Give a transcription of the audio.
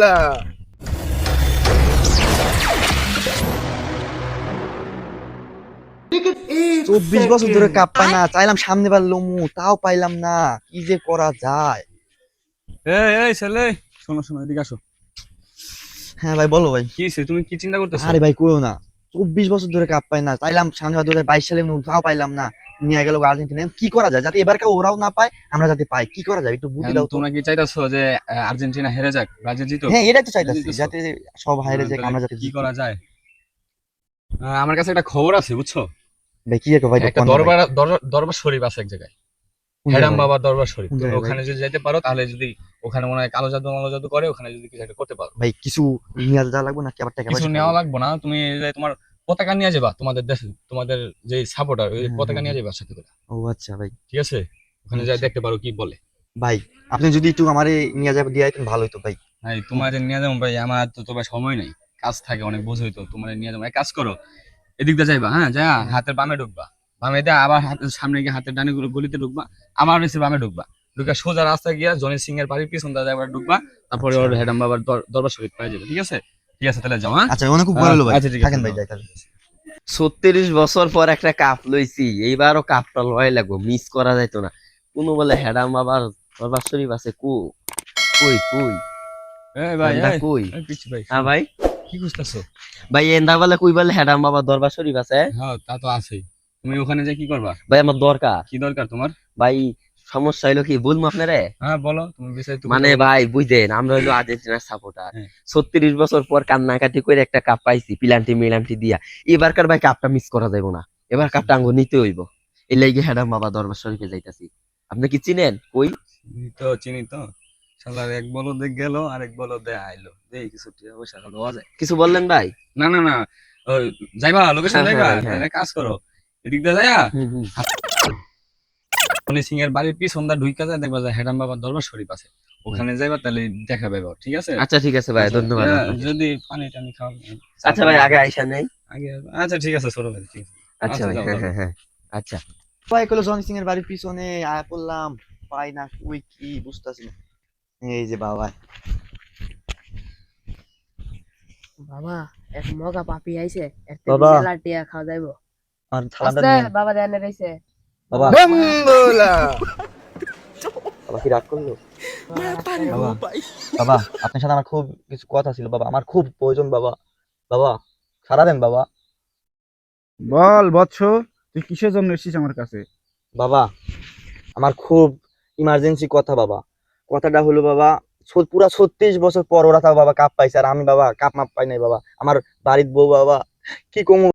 24 বছর ধরে কাপ পাই না, চাইলাম সামনে বার লমু, তাও পাইলাম না। কি যে করা যায়? এই ছেলে, শোনো শোনো, এদিকে আসো। হ্যাঁ ভাই, বলো ভাই। কি হইছে? তুমি কি চিন্তা করতেছো? আরে ভাই কইও না, 24 বছর ধরে কাপ পাই না, চাইলাম সামনে বার 2022 সালে লমু, তাও পাইলাম না। নিয়ে গেল আর্জেন্টিনা। কি করা যায় যাতে এবারকার ওরাও না পায়, আমরা যাতে পাই? কি করা যায় একটু বুদ্ধি দাও তো। তোমরা কি চাইতেছো যে আর্জেন্টিনা হেরে যাক, ব্রাজিল জিতুক? হ্যাঁ, এটাই তো এটা চাইতাছি, চাইতেছো? যাতে সব হাইরে যায়, তাহলে আমরা যাতে কি জিতি। করা যায়? আমার কাছে একটা খবর আছে, বুঝছো? ভাই কি একটা ভাই, একটা কোন না ভাই। দরবার দরবার শরীফ আছে এক জায়গায়, কোন হেরাম জায়গায় ভাই? বাবার দরবার শরীফ। কোন তুমি জায়গায় ভাই? ওখানে যদি যাইতে পারো, তাহলে যদি ওখানে মনে হয় কালো জাদু মালো জাদু করে, ওখানে যদি কিছু একটা করতে পারো। ভাই কিছু নিয়ে যাওয়া লাগবে নাকি আবার টাকা কিছু পয়সা নেওয়া খাবো? লাগবে না, তুমি এই যে তোমার পতাকা নিয়ে যাবা, তোমাদের দেশে তোমাদের যে সাপোর্টার, ওই হ্যাঁ পতাকা হ্যাঁ নিয়ে হ্যাঁ। যাবা সাথে করে। ও আচ্ছা ভাই। ঠিক আছে? ওখানে যাই আচ্ছা দেখতে পারো কি বলে। ভাই, আপনি যদি একটু আমারে নিয়ে যাবে দিয়ে আইতেন ভালো হতো ভাই। ভাই তোমার নিয়ে যাবো ভাই, আমার তো ভাই সময় নেই, কাজ থাকে অনেক, বুঝোই তো। তোমার নিয়ে যাবো, এক কাজ করো, এদিক দিয়ে যাইবা, হ্যাঁ, যা হ্যাঁ। হাতের বামে ঢুকবা, বামে দিয়ে আবার হাতের সামনে গিয়ে হাতের ডানে গলিতে ঢুকবা, আবার এসে বামে ঢুকবা, ঢুকে সোজা রাস্তা গিয়া জনি সিং এর বাড়ির পিছন দিয়ে একবার ঢুকবা, তারপরে আচ্ছা ওর ভাই। হেডাম বাবার দরবার শরীফ পাই যাবে। ঠিক আছে? ঠিক আছে, তাহলে যাও, হ্যাঁ। আচ্ছা, অনেক উপকার হলো ভাই। আচ্ছা ঠিক আছে, থাকেন ভাই, যাও। যাই তাহলে। 36 বছর পর একটা কাপ লইছি, এইবারও কাপটা লয় লাগবো, মিস করা যাইতো না। কোনো বলে হেডাম বাবার দরবার শরীফ আছে, কই কই এই ভাই, এন্দা এই কই? এই পিচ্ছি ভাই, হ্যাঁ শোনো, ভাই, কি খুঁজতেছো? ভাই এন্দা বলে কই বলে হেডাম বাবার দরবার শরীফ আছে? হ্যাঁ, তা তো আছেই। তুমি ওখানে যে কি করবা? ভাই আমার দরকার। কি দরকার তোমার? ভাই সমস্যা হইলো কি বলবো আপনারে? হ্যাঁ বলো, তুমি বিস্তারিত খুলে মানে বলো। ভাই বুঝলেন, আমরা হইলো আর্জেন্টিনার সাপোর্টার। হ্যাঁ। 36 বছর পর কান্নাকাটি করে একটা কাপ পাইছি, পিলান্টি মিলান্টি দিয়া। এবারকার ভাই কাপটা মিস করা যাইব না, এবার কাপটা আঙ্গ নিতে হইব। এই লাইগে হেডাম বাবা দরবার শরীফে যাইতাছি। আপনি কি চিনেন কই? চিনি তো। শালার এক বলদে গেল, আর এক বলদে আইলো, দেই কিছু টিয়া পয়সা দেওয়া যায়। কিছু বললেন ভাই? না না না, ওই যাইবা, লোকেশন হ্যাঁ হ্যাঁ যাইবা, ভাই, হ্যাঁ। তাহলে এক কাজ করো, এদিক দিয়ে যাইয়া হুম হুম। মনি সিং এর বাড়ির পিছন দা ঢুইকা যায়, দেখবা যে হেডাম বাবার দরবার শরীফ আছে, হুম। ওখানে যাইবা, তাহলে দেখা পাইবা। ঠিক আছে? আচ্ছা ঠিক আছে ভাই, আচ্ছা, ধন্যবাদ আপনাকে। যদি পানি টানি খাও, চা আচ্ছা পানি ভাই, আগে খাও, আইসা নেই। আগে আচ্ছা ঠিক আছে, ছোট ভাই, ঠিক আছে। আচ্ছা আচ্ছা ভাই, যাও হ্যাঁ যাও। হ্যাঁ হ্যাঁ। আচ্ছা। ভাই কইলো জনি সিং এর বাড়ির পিছনে আয়া পড়লাম, পাই না কই কি বুঝতাছি না। এই যে বাবা। বাবা, এক মগা পাপি আইছে, এর থেকে বাবা, মেলা টিয়া খাওয়া যাইবো। আর সালামটা আস্তে নিয়েন। বাবা দেন রইছে। বাবা, বন্ধুলা বাবা কি রাগ করলো? রাস্তায় বাবা, বাবা আপনার সাথে আমার খুব কিছু কথা ছিল বাবা, আমার খুব প্রয়োজন বাবা। বাবা সারা দেন বাবা। বল বৎস, তুই কিসের জন্য এসেছিস আমার কাছে? বাবা আমার খুব ইমার্জেন্সি কথা বাবা। কথাটা হলো বাবা, পুরা 36 বছর পর ওরা তাও বাবা কাপ পাইছে, আর আমি বাবা কাপ মাপ পাই নাই বাবা। আমার বাড়ির বউ বাবা, কি কমু